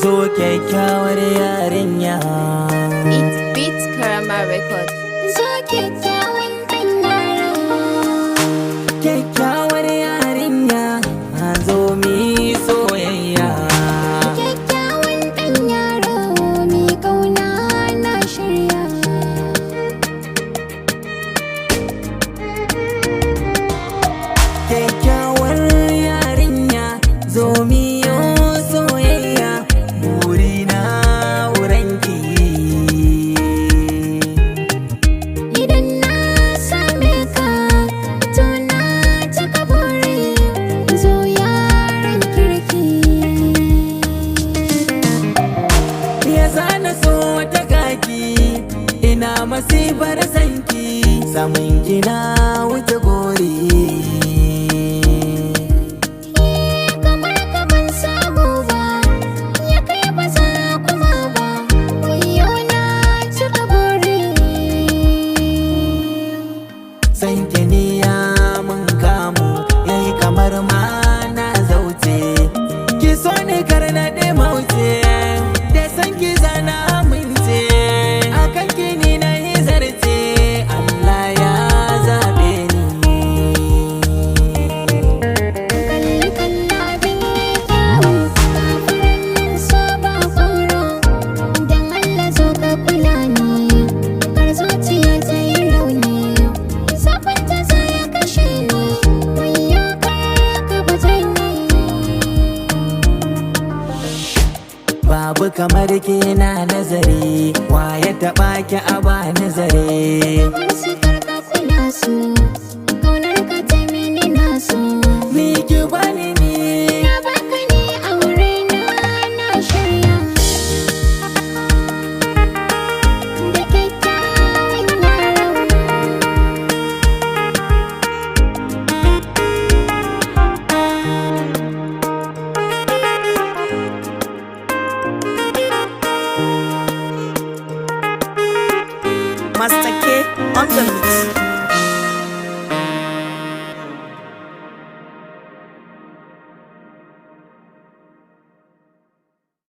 zo kyakkyawar yarinya. It beats Karama record. Zo kyakkyawan ɗan yaro. Kyakkyawar yarinya, zo mi soyayya. Kyakkyawan ɗan yaro, mi ƙauna na shirya. Kyakkyawar yarinya, zo mi yo soyayya. Burina wurinki. Idan na same ka, to na cika buri. Zo yaran kirki. Ya zana so wata kaki, ina masifar sanki, samun gina wuce gori. Kamar ka ban samu ba, ya kai ba za kuma ba. Yau na cika buri. San ni ya mun kamu, yayi kamar ma na zauce. Ki so ni kar na mauce, da san ki zana amince. Akan ki ni na yi zarce, Allah ya zaɓe ni. Kalli kalla bin kyawu, kafiran nan so ba horo. Dan Allah zo ka kula ni, kar zuciya ta yi rauni. Zafin ta za ya kashe ni, wayyo kar ka baje ni. Babu kamar ke na nazari, wa ya taɓa ki a ba nazari. Kamar su karka kula su, kaunar ka ta mini nasu. Ni ki bani